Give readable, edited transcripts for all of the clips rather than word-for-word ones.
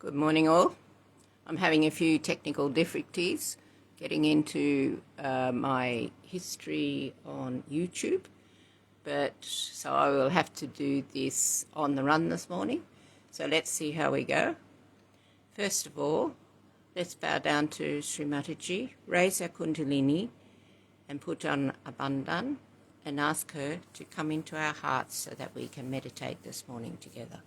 Good morning, all. I'm having a few technical difficulties getting into my history on YouTube, so I will have to do this on the run this morning. So let's see how we go. First of all, let's bow down to Shri Mataji, raise our Kundalini and put on a bandhan and ask her to come into our hearts so that we can meditate this morning together.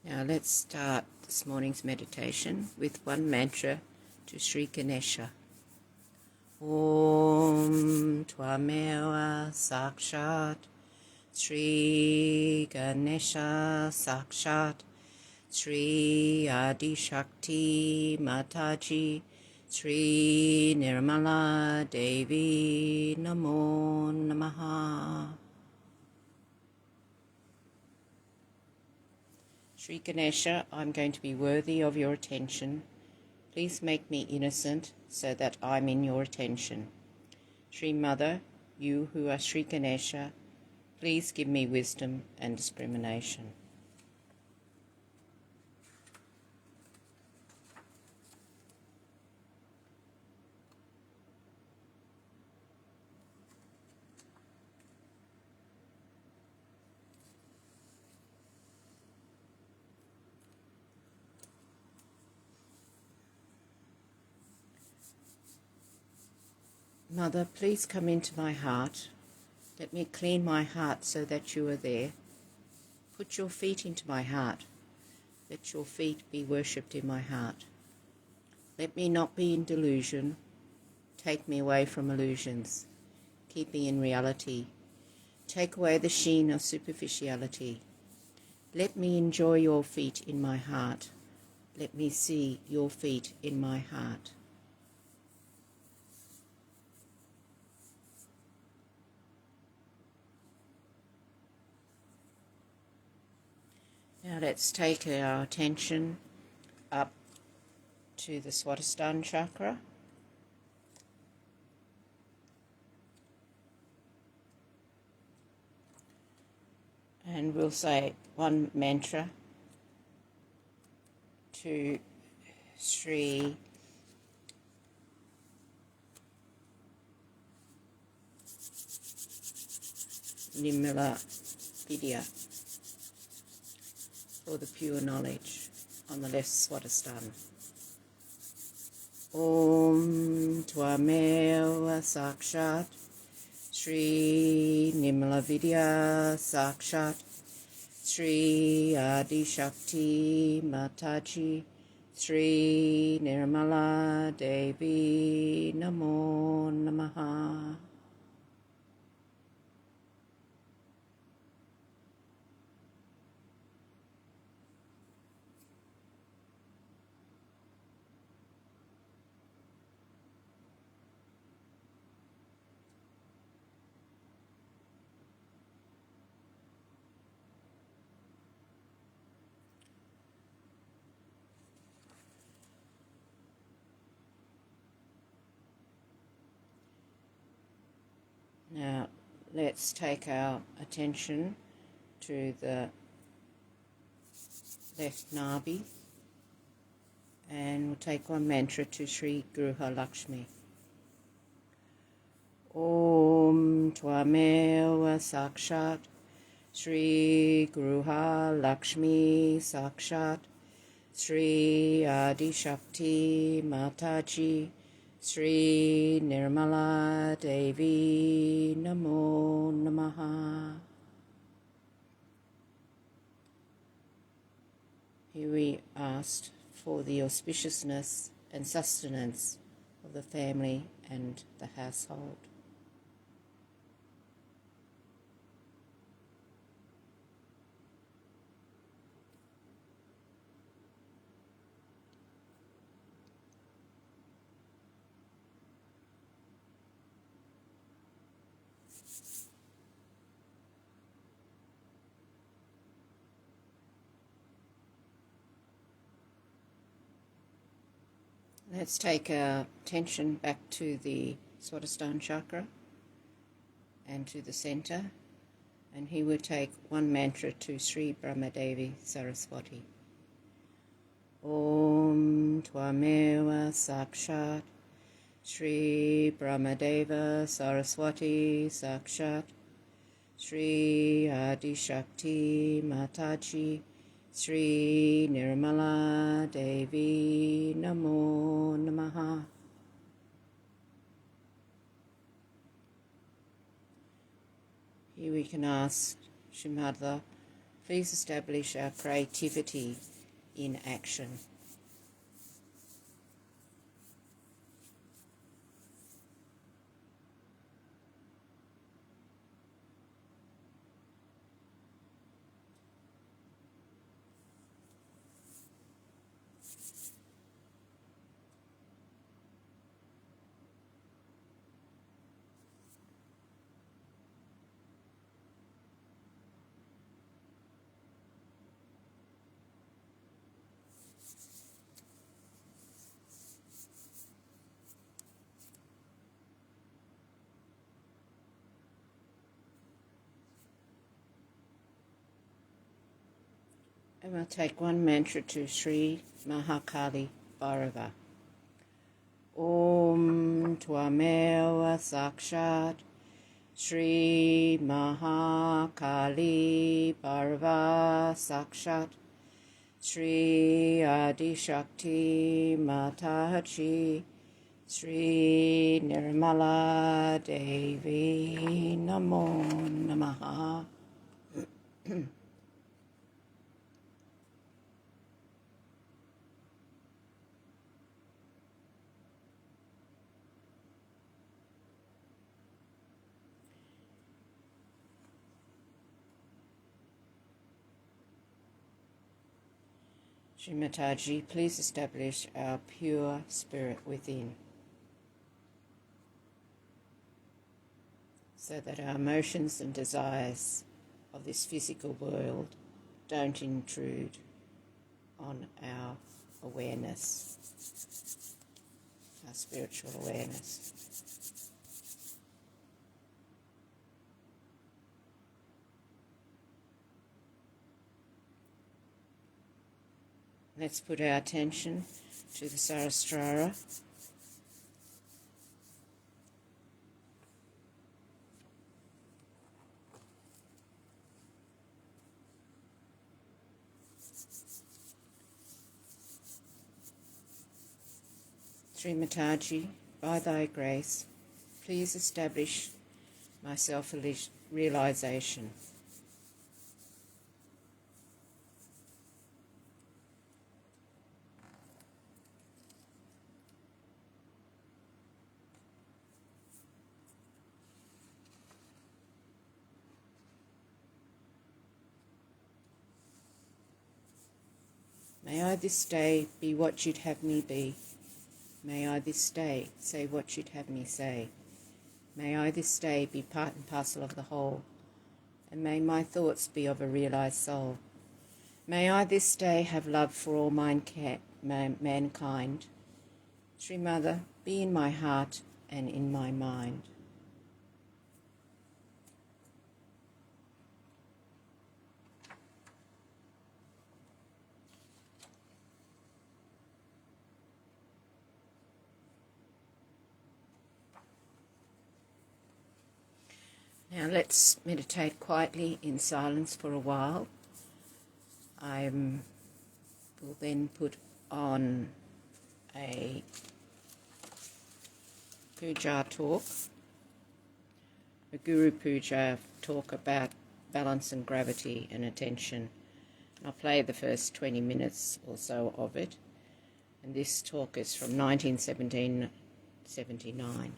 Now let's start this morning's meditation with one mantra to Shri Ganesha. Om Tvameva Sakshat Shri Ganesha Sakshat Shri Adi Shakti Mataji Shri Nirmala Devi Namo Namaha. Shri Ganesha, I'm going to be worthy of your attention. Please make me innocent so that I'm in your attention. Shri Mother, you who are Shri Ganesha, please give me wisdom and discrimination. Mother, please come into my heart. Let me clean my heart so that you are there. Put your feet into my heart. Let your feet be worshipped in my heart. Let me not be in delusion. Take me away from illusions. Keep me in reality. Take away the sheen of superficiality. Let me enjoy your feet in my heart. Let me see your feet in my heart. Now let's take our attention up to the Swadhisthana chakra. And we'll say one mantra to Shri Nimala Vidya for the pure knowledge on the left Swadhisthana. Om Tvameva Sakshat Shri Nimala Vidya Sakshat Shri Adi Shakti Mataji Shri Nirmala Devi Namo Namaha. Now, let's take our attention to the left Nabi, and we'll take one mantra to Shri Gruha Lakshmi. Om Tvameva Sakshat Shri Gruha Lakshmi Sakshat Shri Adi Shakti Mataji Shri Nirmala Devi Namo Namaha. Here we asked for the auspiciousness and sustenance of the family and the household. Let's take our attention back to the Swadhisthana chakra and to the centre, and he will take one mantra to Sri Brahmadevi Saraswati. Om Tvameva Sakshat Shri Brahmadeva Saraswati Sakshat Shri Adi Shakti Mataji Shri Nirmala Devi Namo Namaha. Here we can ask Shri Mother please establish our creativity in action. And we'll take one mantra to Shri Mahakali Bhairava. Om Tvameva Sakshat Shri Mahakali Bhairava Sakshat Shri Adishakti Mataji Shri Nirmala Devi Namo Namaha. Shri Mataji, please establish our pure spirit within, so that our emotions and desires of this physical world don't intrude on our awareness, our spiritual awareness. Let's put our attention to the Sahasrara. Shri Mataji, by thy grace, please establish my self-realization. May I this day be what you'd have me be. May I this day say what you'd have me say. May I this day be part and parcel of the whole, and may my thoughts be of a realized soul. May I this day have love for all mankind. Shri Mother, be in my heart and in my mind. Now let's meditate quietly in silence for a while. I will then put on a puja talk, a guru puja talk about balance and gravity and attention. I'll play the first 20 minutes or so of it. And this talk is from 1979.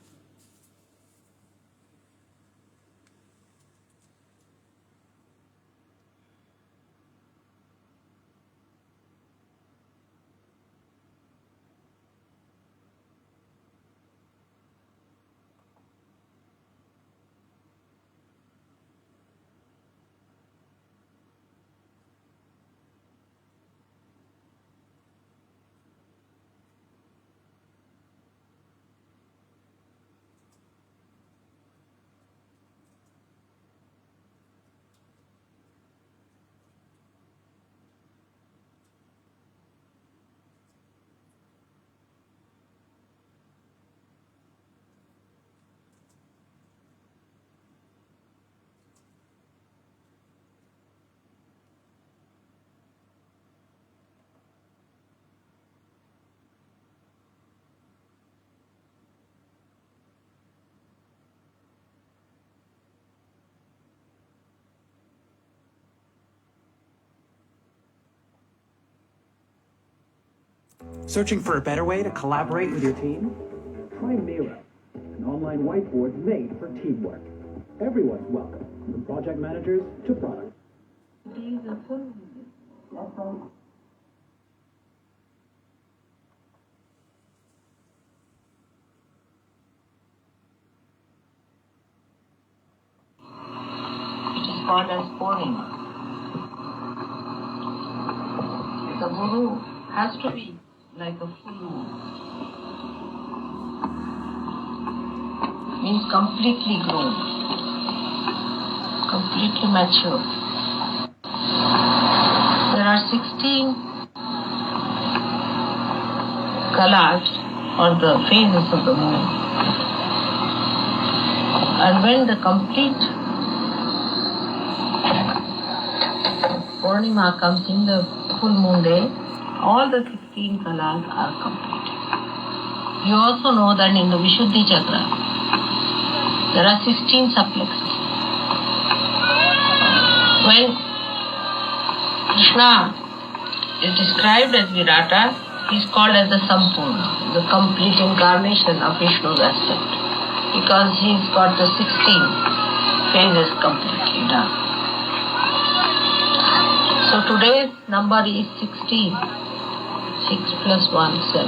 Searching for a better way to collaborate with your team? Try Miro, an online whiteboard made for teamwork. Everyone's welcome, from project managers to product. It is called as Purnima. The Guru has to be like a full moon. Means completely grown, completely mature. There are 16 kalas or the phases of the moon. And when the complete Purnima comes in the full moon day, all the 16 kalas are complete. You also know that in the Vishuddhi Chakra, there are 16 subplexes. When Krishna is described as Virata, he is called as the Sampurna, the complete incarnation of Vishnu's aspect, because he's got the 16 phases completely done. So today's number is 16. 6 plus 1, 7.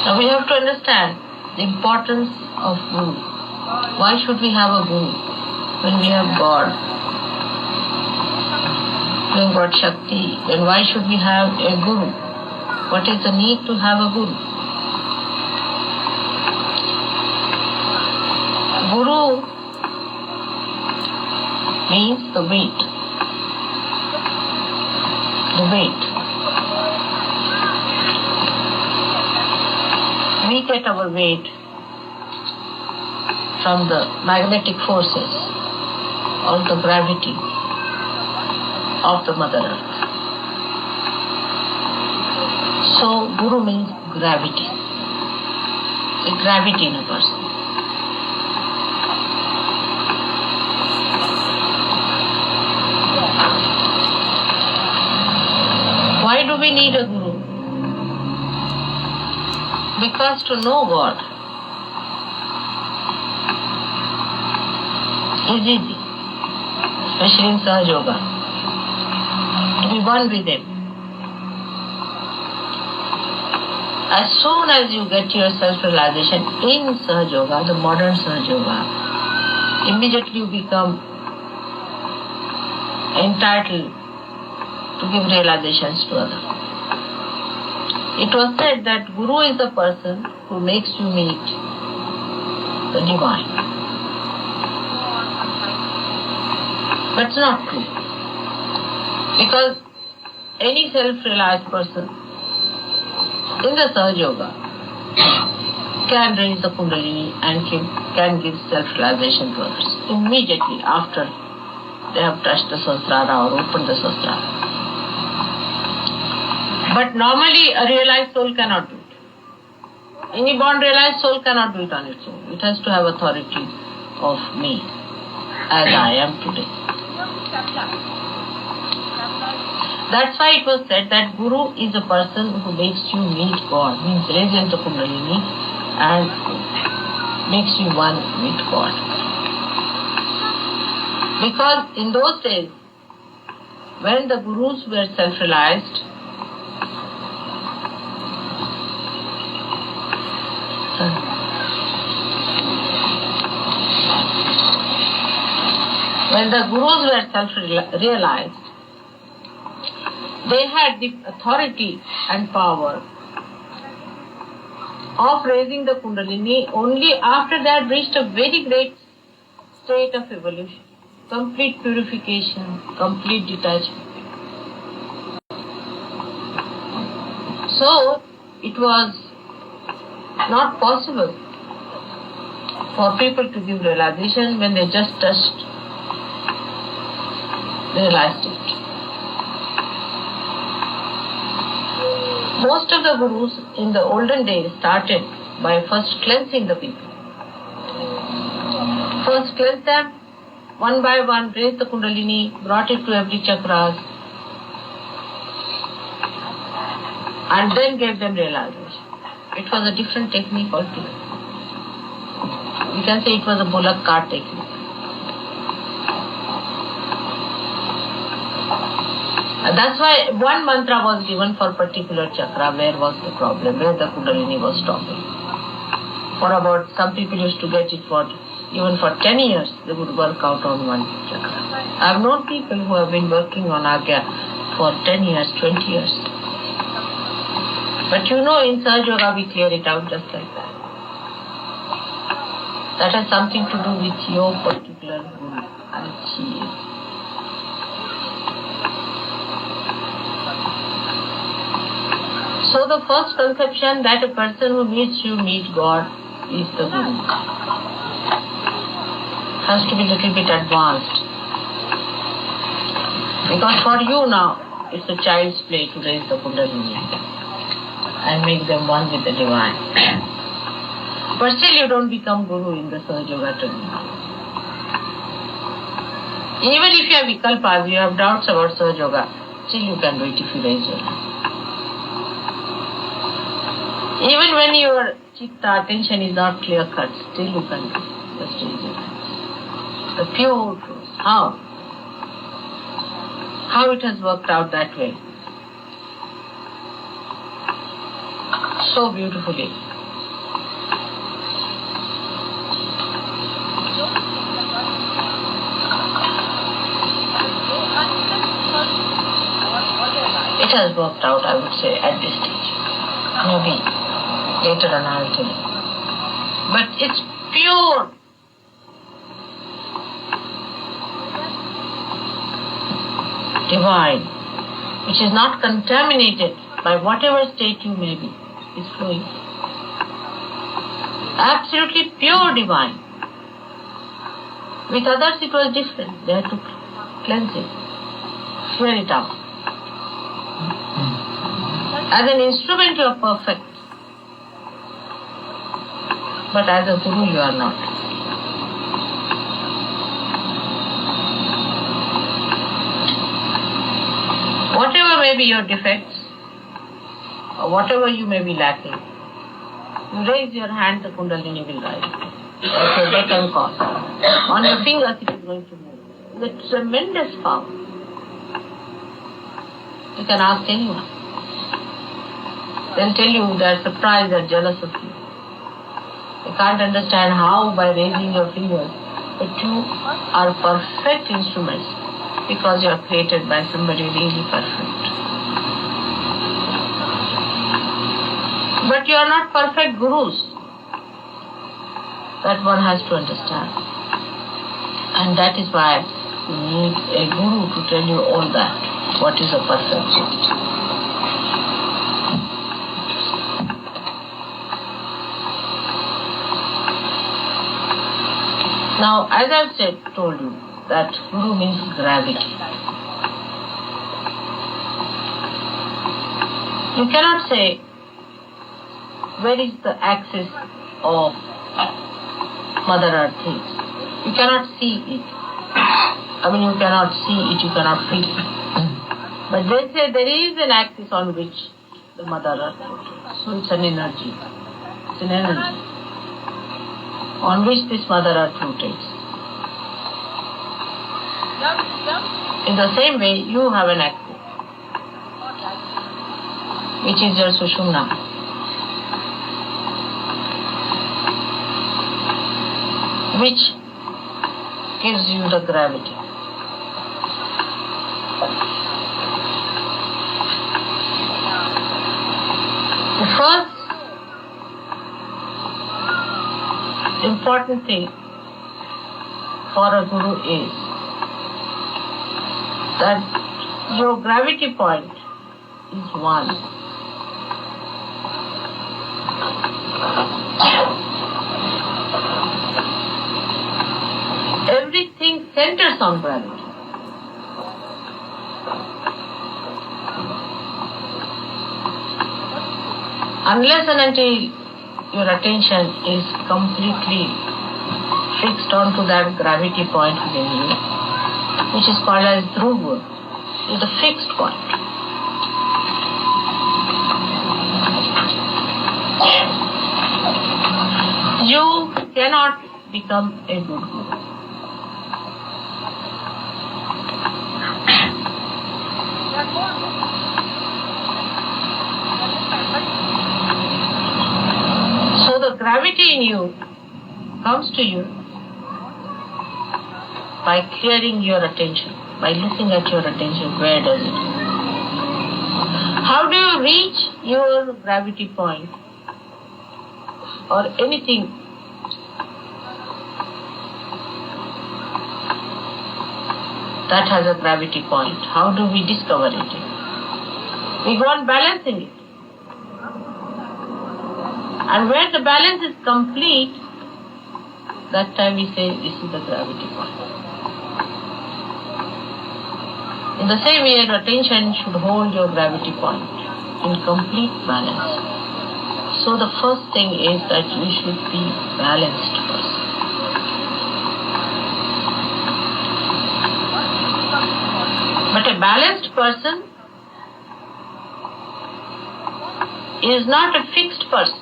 Now we have to understand the importance of Guru. Why should we have a Guru when we have God? We have got Shakti. Then why should we have a Guru? What is the need to have a Guru? Guru means the weight. The weight. We get our weight from the magnetic forces or the gravity of the Mother Earth. So, Guru means gravity. The gravity in a person. Why do we need a Guru? Because to know God is easy, especially in Sahaja Yoga, to be one with Him. As soon as you get your self-realization in Sahaja Yoga, the modern Sahaja Yoga, immediately you become entitled to give realizations to others. It was said that Guru is the person who makes you meet the divine. But it's not true. Because any self-realized person in the Sahaja Yoga can raise the Kundalini and can give self-realization to others immediately after they have touched the Sahasrara or opened the Sahasrara. But normally a realized soul cannot do it. Any born realized soul cannot do it on its own. It has to have authority of me as I am today. That's why it was said that Guru is a person who makes you meet God, means raises the Kundalini and makes you one with God. Because in those days, when the Gurus were self-realized, self-realized, they had the authority and power of raising the Kundalini only after they had reached a very great state of evolution, complete purification, complete detachment. So, it was not possible for people to give realization when they just touched the realized state. Most of the Gurus in the olden days started by first cleansing the people. First cleanse them one by one raised the Kundalini, brought it to every chakras, and then gave them realization. It was a different technique altogether. You can say it was a bullock cart technique. And that's why one mantra was given for particular chakra, where was the problem, where the Kundalini was stopping. For about, some people used to get it for, even for 10 years, they would work out on one chakra. I've known people who have been working on Agya for 10 years, 20 years. But you know, in Sahaja Yoga we clear it out just like that. That has something to do with your particular guru and she is. So the first conception that a person who meets you meet God is the guru. Has to be a little bit advanced. Because for you now, it's a child's play to raise the Kundalini and make them one with the divine. But still you don't become guru in the Sahaja Yoga terminology. Even if you have vikalpas, you have doubts about Sahaja Yoga, still you can do it if you raise your hand. Even when your chitta attention is not clear cut, still you can do it. Just raise your hand. The pure truth. How? How it has worked out that way. So beautifully. It has worked out, I would say, at this stage. Maybe later on I'll tell you. But it's pure. Divine, which is not contaminated by whatever state you may be, is flowing. Absolutely pure divine. With others it was different. They had to cleanse it, clear it out. As an instrument you are perfect, but as a guru you are not. Whatever may be your defects, or whatever you may be lacking, you raise your hand, the Kundalini will rise. Okay, they can cause. On your fingers it is going to move. It's a tremendous power. You can ask anyone. They'll tell you they are surprised, they are jealous of you. They can't understand how by raising your fingers, but you are perfect instruments. Because you are created by somebody really perfect. But you are not perfect gurus. That one has to understand. And that is why you need a guru to tell you all that. What is a perfect guru? Now, as I've told you, that guru means gravity. You cannot say where is the axis of Mother Earth is. You cannot see it. I mean, you cannot see it, you cannot feel it. But they say there is an axis on which the Mother Earth rotates. So it's an energy. It's an energy on which this Mother Earth rotates. In the same way, you have an axis, which is your Sushumna. Which gives you the gravity. The first important thing for a guru is that your gravity point is one. Everything centers on gravity. Unless and until your attention is completely fixed onto that gravity point within you, which is called as dhruva, is a fixed point. You cannot become a good guru. So the gravity in you comes to you by clearing your attention, by looking at your attention, where does it go? How do you reach your gravity point or anything that has a gravity point? How do we discover it? We go on balancing it. And when the balance is complete, that time we say this is the gravity point. In the same way, your attention should hold your gravity point in complete balance. So the first thing is that you should be balanced person. But a balanced person is not a fixed person.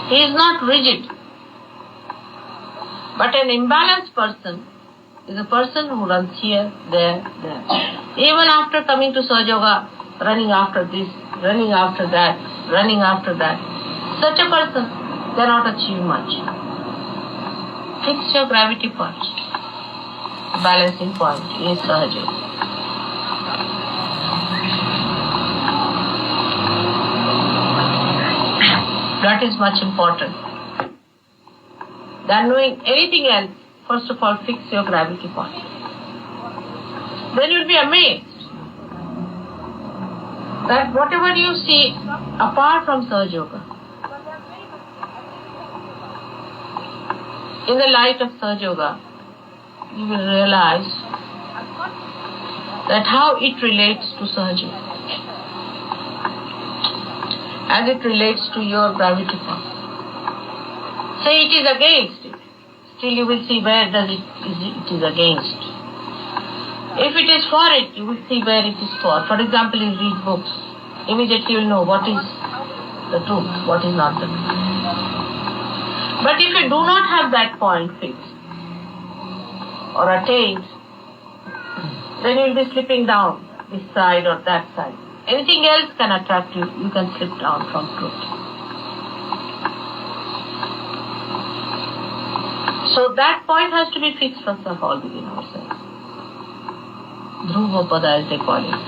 He is not rigid. But an imbalanced person is a person who runs here, there. Even after coming to Sahaja Yoga, running after this, running after that. Such a person cannot achieve much. Fix your gravity point. The balancing point is Sahaja. That is much important. Than knowing anything else, first of all, fix your gravity point. Then you'll be amazed that whatever you see apart from Sahaja Yoga, in the light of Sahaja Yoga, you will realize that how it relates to Sahaja, as it relates to your gravity point. Say it is against it, still you will see where it is against. If it is for it, you will see where it is for. For example, you read books, immediately you will know what is the truth, what is not the truth. But if you do not have that point fixed or attained, then you will be slipping down this side or that side. Anything else can attract you, you can slip down from truth. So that point has to be fixed first of all within ourselves. Dhruva pada, as they call it.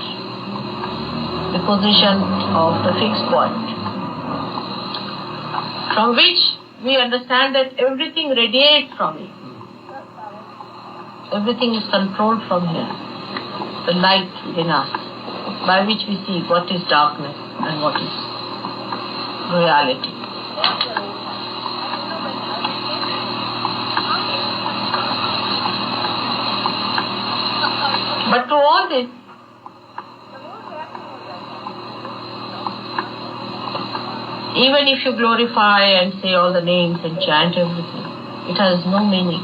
The position of the fixed point, from which we understand that everything radiates from it. Everything is controlled from here. The light within us, by which we see what is darkness and what is reality. But to all this, even if you glorify and say all the names and chant everything, it has no meaning.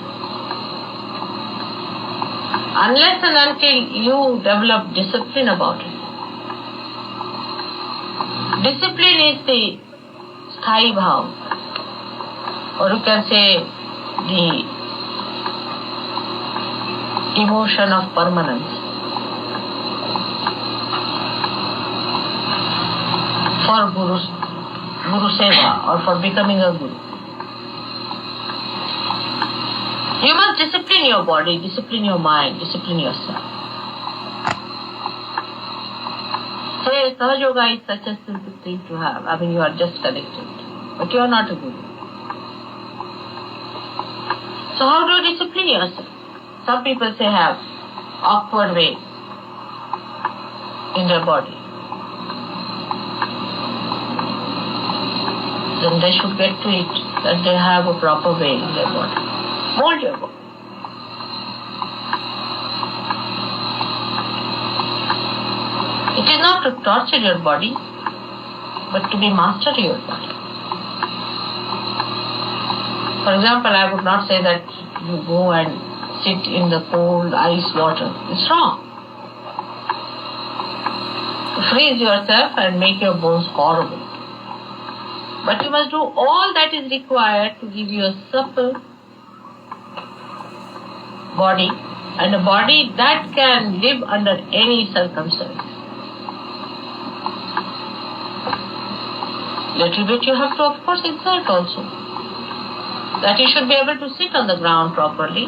Unless and until you develop discipline about it. Discipline is the sthai bhav, or you can say the emotion of permanence. For Guru Seva, or for becoming a Guru. You must discipline your body, discipline your mind, discipline yourself. Say, Sahaja Yoga is such a simple thing to have. I mean, you are just connected, but you are not a Guru. So how do you discipline yourself? Some people say have awkward way in their body. Then they should get to it that they have a proper way in their body. Mold your body. It is not to torture your body, but to be master of your body. For example, I would not say that you go and sit in the cold ice water. It's wrong. Freeze yourself and make your bones horrible. But you must do all that is required to give you a supple body, and a body that can live under any circumstance. Little bit you have to, of course, exert also. That you should be able to sit on the ground properly.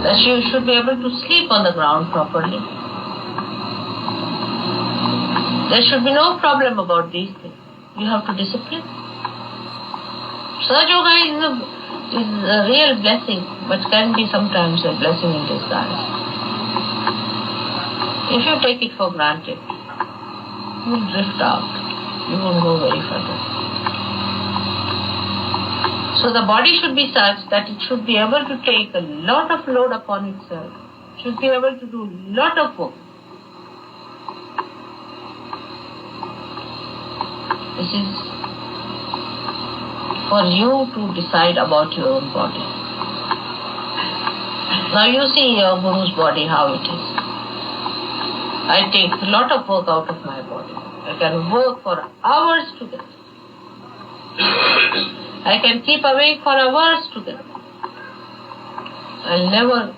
That you should be able to sleep on the ground properly. There should be no problem about these things. You have to discipline. Sahaja Yoga is a real blessing, but can be sometimes a blessing in disguise. If you take it for granted, you will drift out. You won't go very further. So the body should be such that it should be able to take a lot of load upon itself. It should be able to do a lot of work. This is for you to decide about your own body. Now you see your Guru's body, how it is. I take a lot of work out of my body. I can work for hours together. I can keep awake for hours together. I'll never,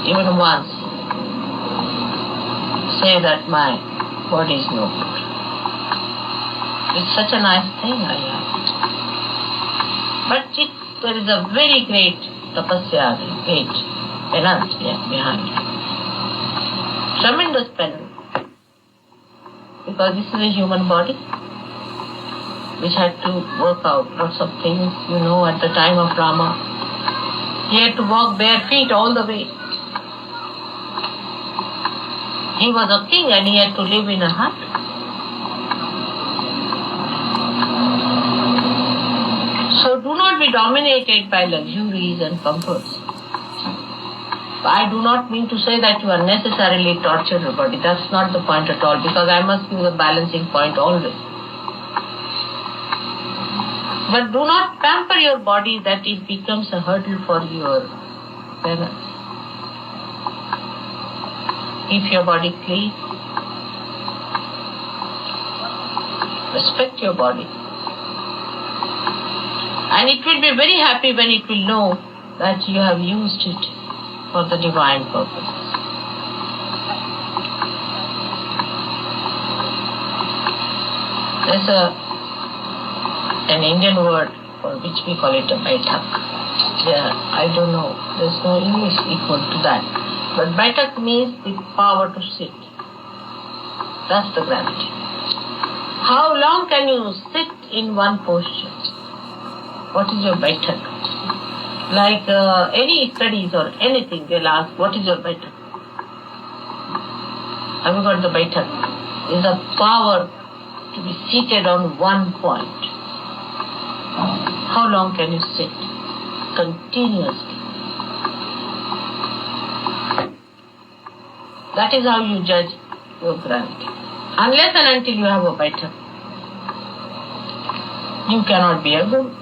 even once, say that my body is no good. It's such a nice thing I have. But there is a very great tapasya, great penance behind it. Tremendous penance. Because this is a human body which had to work out lots of things, at the time of Rama. He had to walk bare feet all the way. He was a king and he had to live in a hut. So do not be dominated by luxuries and comforts. I do not mean to say that you are necessarily tortured your body. That's not the point at all, because I must give a balancing point always. But do not pamper your body that it becomes a hurdle for your penance. Keep your body clean. Respect your body. And it will be very happy when it will know that you have used it for the divine purposes. There's an Indian word for which we call it a baitak. I don't know, there's no English equal to that. But baitak means the power to sit. That's the gravity. How long can you sit in one posture? What is your baitak? Like any studies or anything, they'll ask, what is your baitak? Have you got the baitak? It's the power to be seated on one point. How long can you sit? Continuously. That is how you judge your gravity. Unless and until you have a baitak, you cannot be a guru.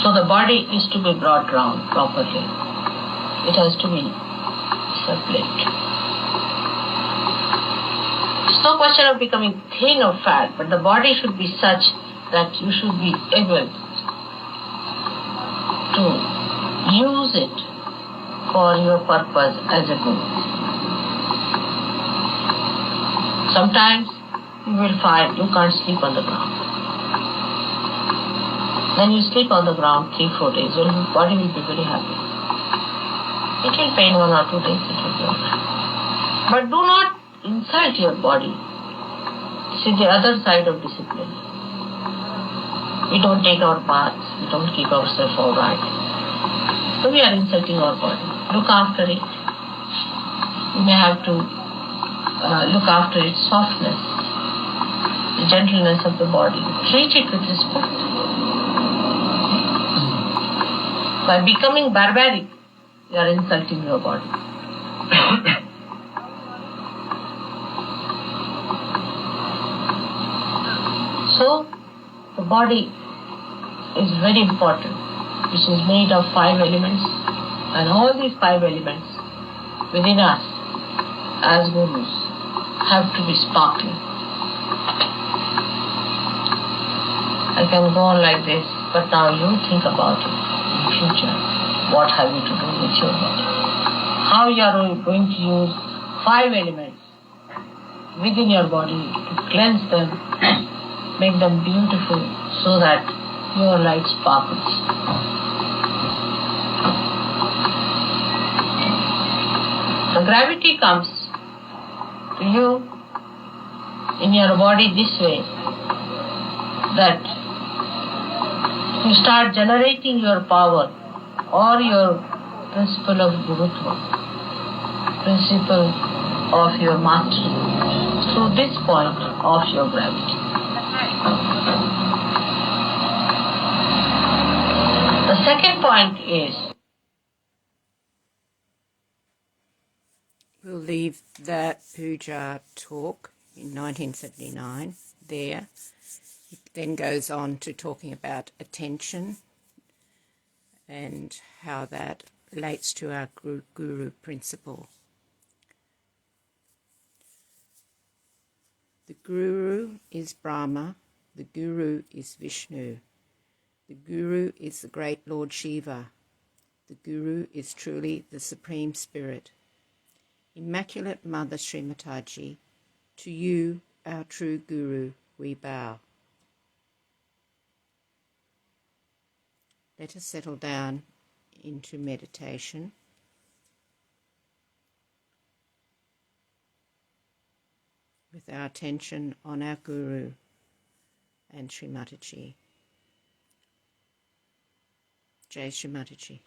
So the body is to be brought round properly. It has to be separate. It's no question of becoming thin or fat, but the body should be such that you should be able to use it for your purpose as a guru. Sometimes you will find you can't sleep on the ground. Then you sleep on the ground 3-4 days, your body will be very happy. It will pain 1 or 2 days, it will be alright. But do not insult your body. This is the other side of discipline. We don't take our baths, we don't keep ourselves alright. So we are insulting our body. Look after it. You may have to look after its softness, the gentleness of the body. Treat it with respect. By becoming barbaric, you are insulting your body. body is very important, which is made of 5 elements, and all these 5 elements within us as gurus have to be sparkling. I can go on like this, but now you think about it in future. What have you to do with your body? How you are going to use 5 elements within your body to cleanse them, make them beautiful so that your light sparkles. The gravity comes to you in your body this way, that you start generating your power or your principle of Gurutva, principle of your mastery, through this point of your gravity. The second point is, we'll leave that puja talk in 1979 there. It then goes on to talking about attention and how that relates to our guru principle. The guru is Brahma, the guru is Vishnu, the guru is the great Lord Shiva, the guru is truly the Supreme Spirit. Immaculate Mother Shri Mataji, to you, our true guru, we bow. Let us settle down into meditation. With our attention on our Guru and Shri Mataji. Jai Shri Mataji.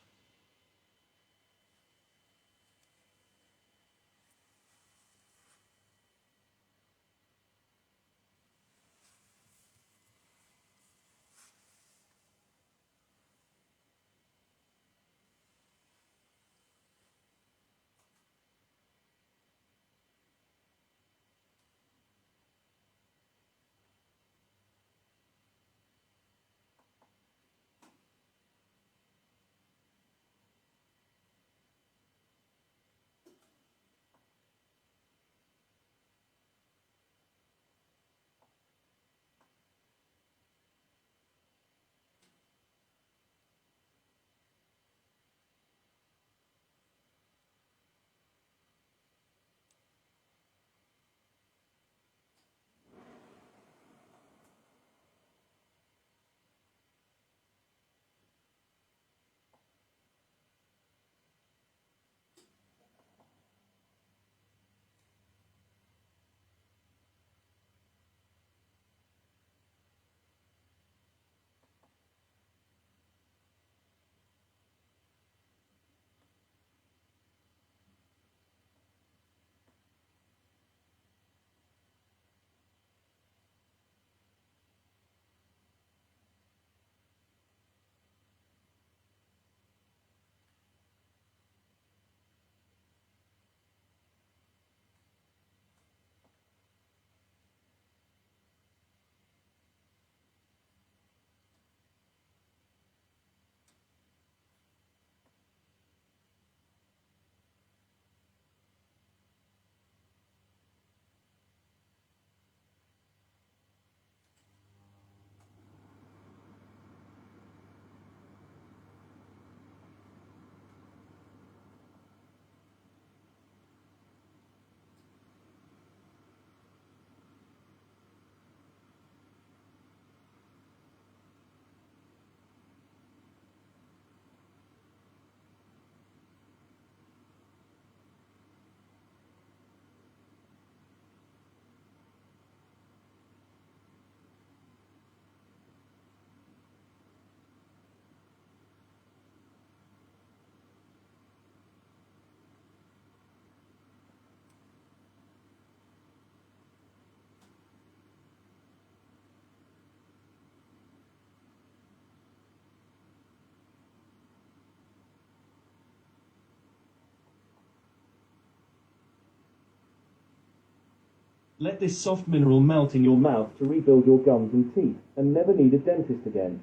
Let this soft mineral melt in your mouth to rebuild your gums and teeth, and never need a dentist again.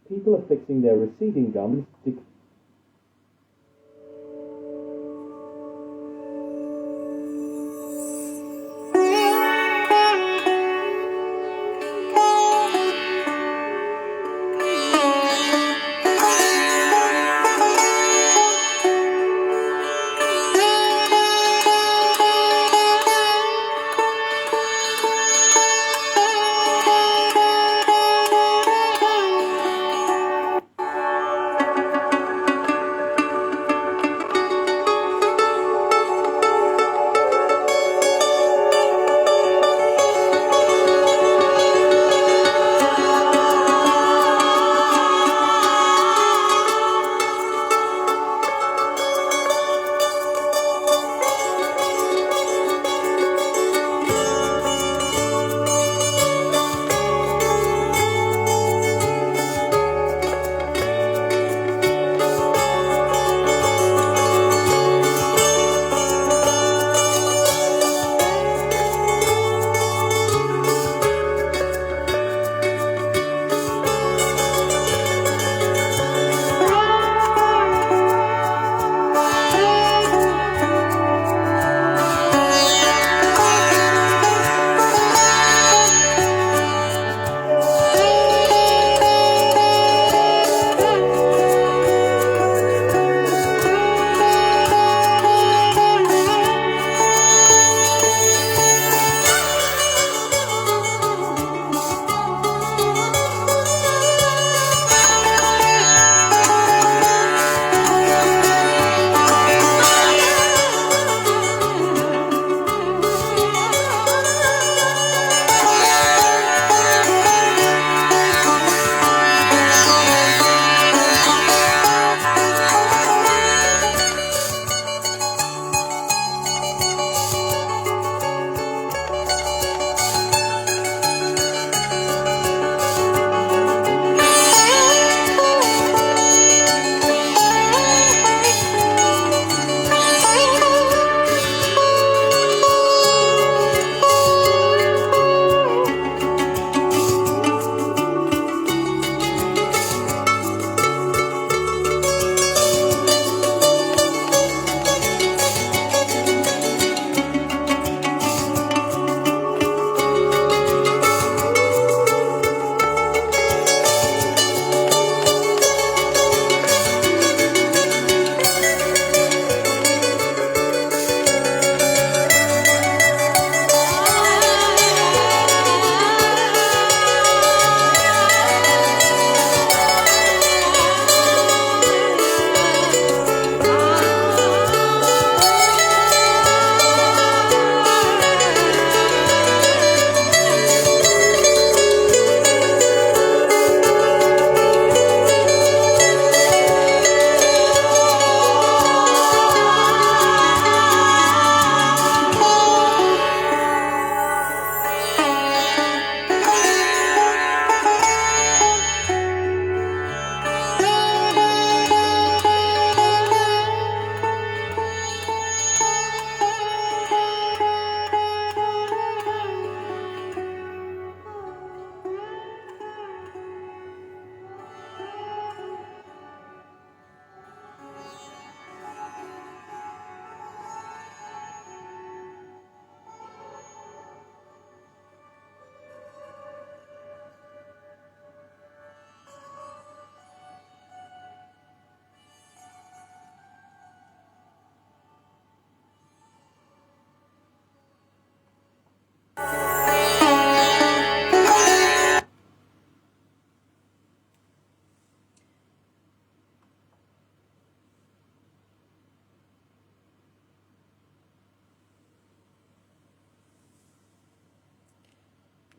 People are fixing their receding gums.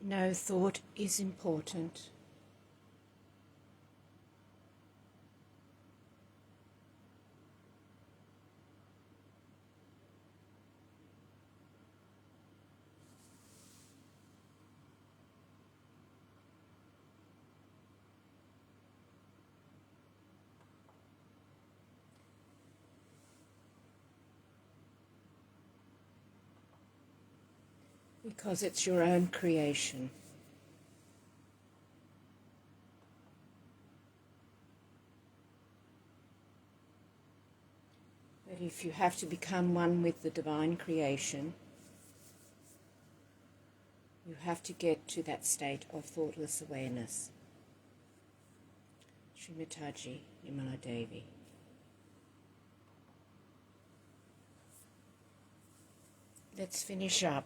No thought is important. because it's your own creation. But if you have to become one with the divine creation, you have to get to that state of thoughtless awareness. Shri Mataji, Nirmala Devi. Let's finish up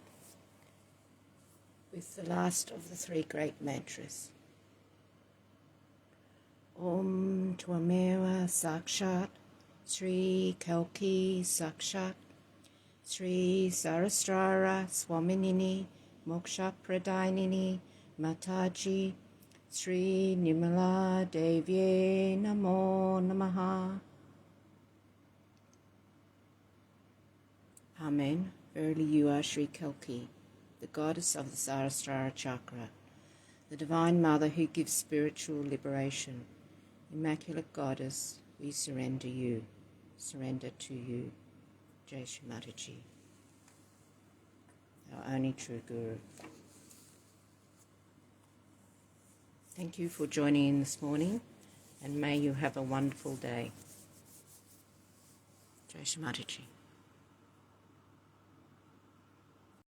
with the last of the three great mantras. Om Tvameva Sakshat Sri Kalki Sakshat Sri Sarasrara Swaminini Moksha Pradainini Mataji Sri Nirmala Devi Namo Namaha. Amen. Verily you are Sri Kalki, the goddess of the Sarasrara chakra, the divine mother who gives spiritual liberation. Immaculate goddess, we surrender to you. Jai Shri Mataji, our only true Guru. Thank you for joining in this morning, and may you have a wonderful day. Jai Shri Mataji.